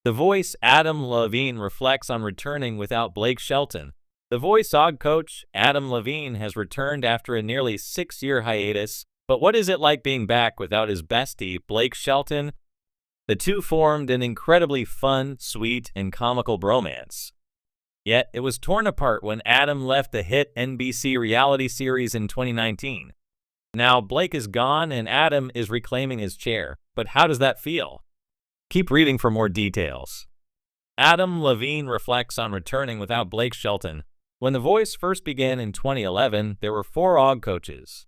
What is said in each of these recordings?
The Voice Adam Levine reflects on returning without Blake Shelton. The Voice OG coach, Adam Levine, has returned after a nearly 6-year hiatus, but what is it like being back without his bestie, Blake Shelton? The two formed an incredibly fun, sweet, and comical bromance. Yet, it was torn apart when Adam left the hit NBC reality series in 2019. Now, Blake is gone and Adam is reclaiming his chair, but how does that feel? Keep reading for more details. Adam Levine reflects on returning without Blake Shelton. When The Voice first began in 2011, there were 4 OG coaches.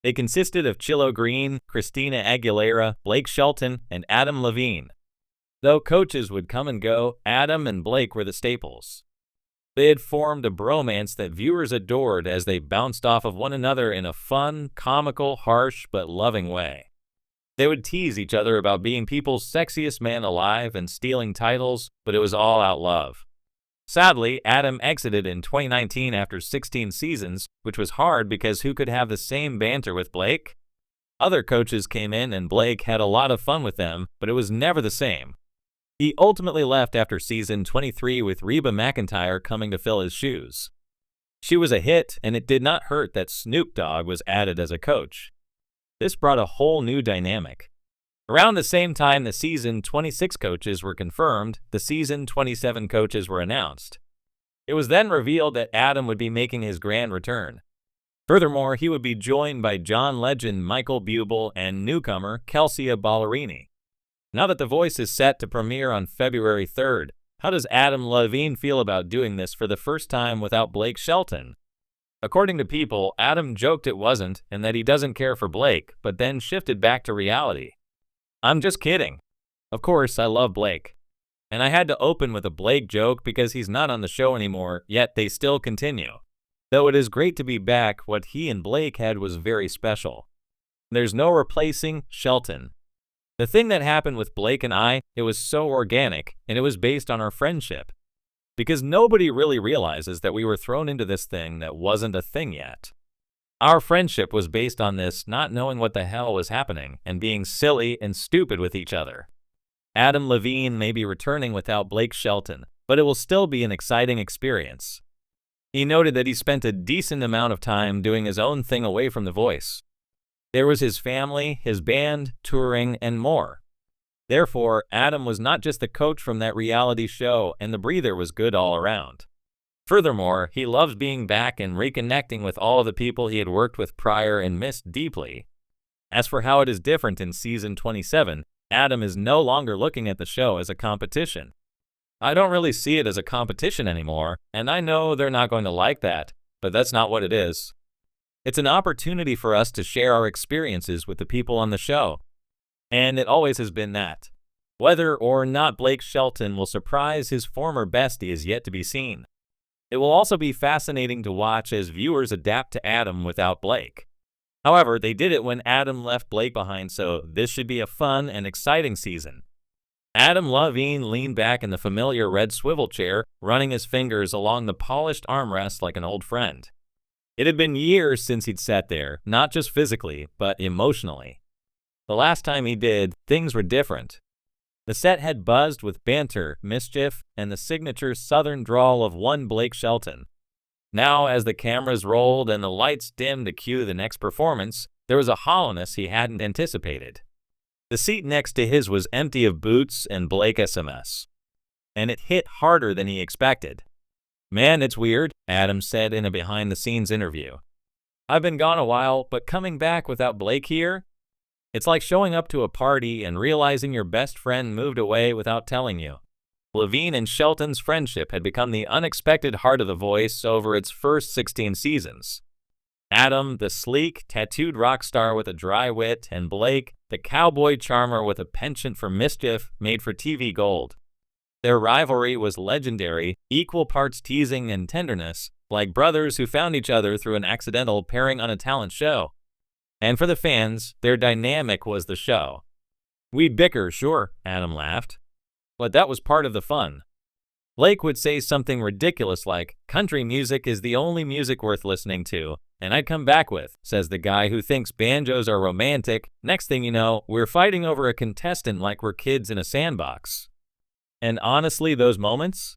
They consisted of Chilo Green, Christina Aguilera, Blake Shelton, and Adam Levine. Though coaches would come and go, Adam and Blake were the staples. They had formed a bromance that viewers adored as they bounced off of one another in a fun, comical, harsh, but loving way. They would tease each other about being people's sexiest man alive and stealing titles, but it was all out love. Sadly, Adam exited in 2019 after 16 seasons, which was hard because who could have the same banter with Blake? Other coaches came in and Blake had a lot of fun with them, but it was never the same. He ultimately left after season 23 with Reba McEntire coming to fill his shoes. She was a hit, and it did not hurt that Snoop Dogg was added as a coach. This brought a whole new dynamic. Around the same time the season 26 coaches were confirmed, the season 27 coaches were announced. It was then revealed that Adam would be making his grand return. Furthermore, he would be joined by John legend Michael Bublé and newcomer Kelsea Ballerini. Now that The Voice is set to premiere on February 3rd, how does Adam Levine feel about doing this for the first time without Blake Shelton? According to People, Adam joked it wasn't and that he doesn't care for Blake, but then shifted back to reality. "I'm just kidding. Of course, I love Blake. And I had to open with a Blake joke because he's not on the show anymore, yet they still continue. Though it is great to be back, what he and Blake had was very special. There's no replacing Shelton. The thing that happened with Blake and I, it was so organic, and it was based on our friendship. Because nobody really realizes that we were thrown into this thing that wasn't a thing yet. Our friendship was based on this not knowing what the hell was happening and being silly and stupid with each other." Adam Levine may be returning without Blake Shelton, but it will still be an exciting experience. He noted that he spent a decent amount of time doing his own thing away from The Voice. There was his family, his band, touring, and more. Therefore, Adam was not just the coach from that reality show, and the breather was good all around. Furthermore, he loves being back and reconnecting with all of the people he had worked with prior and missed deeply. As for how it is different in season 27, Adam is no longer looking at the show as a competition. "I don't really see it as a competition anymore, and I know they're not going to like that, but that's not what it is. It's an opportunity for us to share our experiences with the people on the show. And it always has been that. Whether or not Blake Shelton will surprise his former bestie is yet to be seen. It will also be fascinating to watch as viewers adapt to Adam without Blake. However, they did it when Adam left Blake behind, so this should be a fun and exciting season." Adam Levine leaned back in the familiar red swivel chair, running his fingers along the polished armrest like an old friend. It had been years since he'd sat there, not just physically, but emotionally. The last time he did, things were different. The set had buzzed with banter, mischief, and the signature southern drawl of one Blake Shelton. Now, as the cameras rolled and the lights dimmed to cue the next performance, there was a hollowness he hadn't anticipated. The seat next to his was empty of Boots and Blake SMS. And it hit harder than he expected. "Man, it's weird," Adam said in a behind-the-scenes interview. "I've been gone a while, but coming back without Blake here? It's like showing up to a party and realizing your best friend moved away without telling you." Levine and Shelton's friendship had become the unexpected heart of The Voice over its first 16 seasons. Adam, the sleek, tattooed rock star with a dry wit, and Blake, the cowboy charmer with a penchant for mischief, made for TV gold. Their rivalry was legendary, equal parts teasing and tenderness, like brothers who found each other through an accidental pairing on a talent show. And for the fans, their dynamic was the show. "We'd bicker, sure," Adam laughed. "But that was part of the fun." Blake would say something ridiculous like, "Country music is the only music worth listening to," and I'd come back with, "Says the guy who thinks banjos are romantic. Next thing you know, we're fighting over a contestant like we're kids in a sandbox." And honestly, those moments?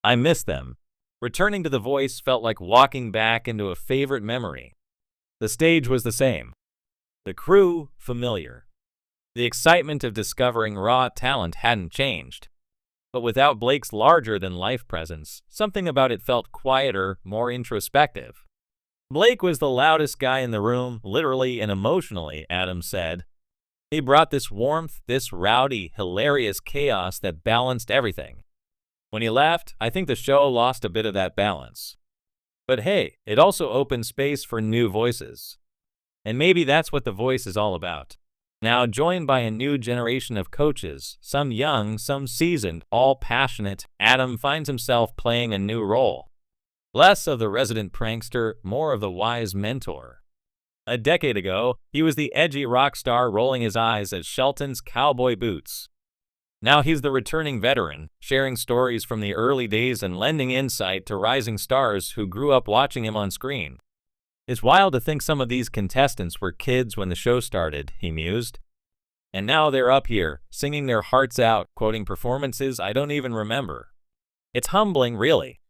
I miss them. Returning to The Voice felt like walking back into a favorite memory. The stage was the same. The crew, familiar. The excitement of discovering raw talent hadn't changed. But without Blake's larger-than-life presence, something about it felt quieter, more introspective. Blake was the loudest guy in the room, literally and emotionally, Adam said. He brought this warmth, this rowdy, hilarious chaos that balanced everything. When he left, I think the show lost a bit of that balance. But hey, it also opened space for new voices. And maybe that's what The Voice is all about. Now joined by a new generation of coaches, some young, some seasoned, all passionate, Adam finds himself playing a new role. Less of the resident prankster, more of the wise mentor. A decade ago, he was the edgy rock star rolling his eyes at Shelton's cowboy boots. Now he's the returning veteran, sharing stories from the early days and lending insight to rising stars who grew up watching him on screen. It's wild to think some of these contestants were kids when the show started, he mused. And now they're up here, singing their hearts out, quoting performances I don't even remember. It's humbling, really.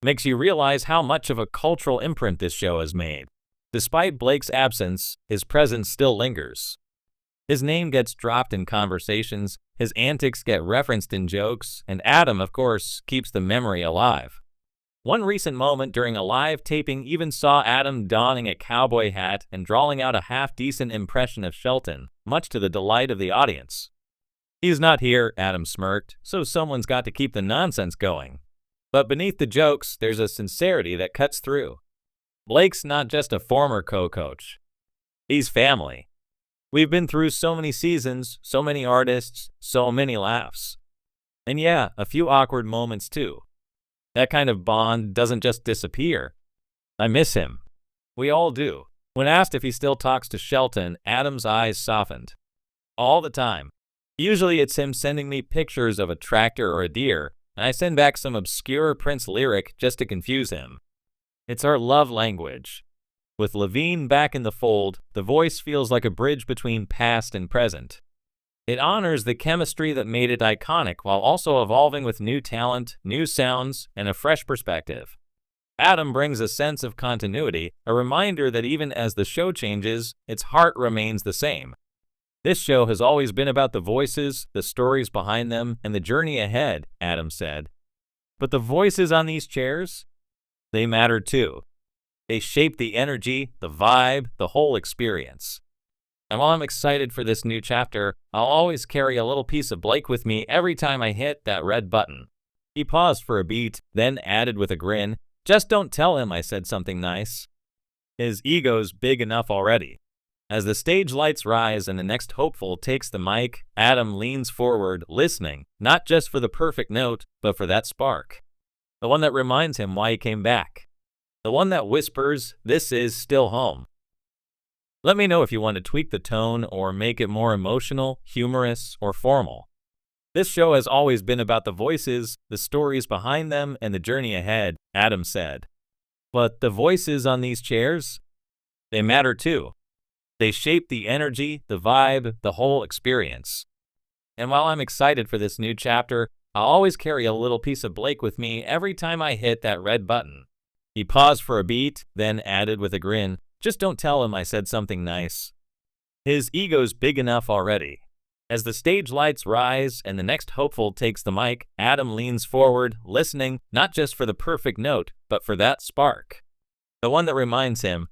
Makes you realize how much of a cultural imprint this show has made. Despite Blake's absence, his presence still lingers. His name gets dropped in conversations, his antics get referenced in jokes, and Adam, of course, keeps the memory alive. One recent moment during a live taping even saw Adam donning a cowboy hat and drawling out a half-decent impression of Shelton, much to the delight of the audience. He's not here, Adam smirked, so someone's got to keep the nonsense going. But beneath the jokes, there's a sincerity that cuts through. Blake's not just a former co-coach. He's family. We've been through so many seasons, so many artists, so many laughs. And yeah, a few awkward moments too. That kind of bond doesn't just disappear. I miss him. We all do. When asked if he still talks to Shelton, Adam's eyes softened. All the time. Usually it's him sending me pictures of a tractor or a deer, and I send back some obscure Prince lyric just to confuse him. It's our love language. With Levine back in the fold, The Voice feels like a bridge between past and present. It honors the chemistry that made it iconic while also evolving with new talent, new sounds, and a fresh perspective. Adam brings a sense of continuity, a reminder that even as the show changes, its heart remains the same. This show has always been about the voices, the stories behind them, and the journey ahead, Adam said. But the voices on these chairs? They matter too. They shape the energy, the vibe, the whole experience. And while I'm excited for this new chapter, I'll always carry a little piece of Blake with me every time I hit that red button. He paused for a beat, then added with a grin, "Just don't tell him I said something nice." His ego's big enough already. As the stage lights rise and the next hopeful takes the mic, Adam leans forward, listening, not just for the perfect note, but for that spark. The one that reminds him why he came back. The one that whispers, "This is still home." Let me know if you want to tweak the tone or make it more emotional, humorous, or formal. This show has always been about the voices, the stories behind them, and the journey ahead, Adam said. But the voices on these chairs? They matter too. They shape the energy, the vibe, the whole experience. And while I'm excited for this new chapter, I'll always carry a little piece of Blake with me every time I hit that red button. He paused for a beat, then added with a grin, "Just don't tell him I said something nice." His ego's big enough already. As the stage lights rise and the next hopeful takes the mic, Adam leans forward, listening, not just for the perfect note, but for that spark. The one that reminds him,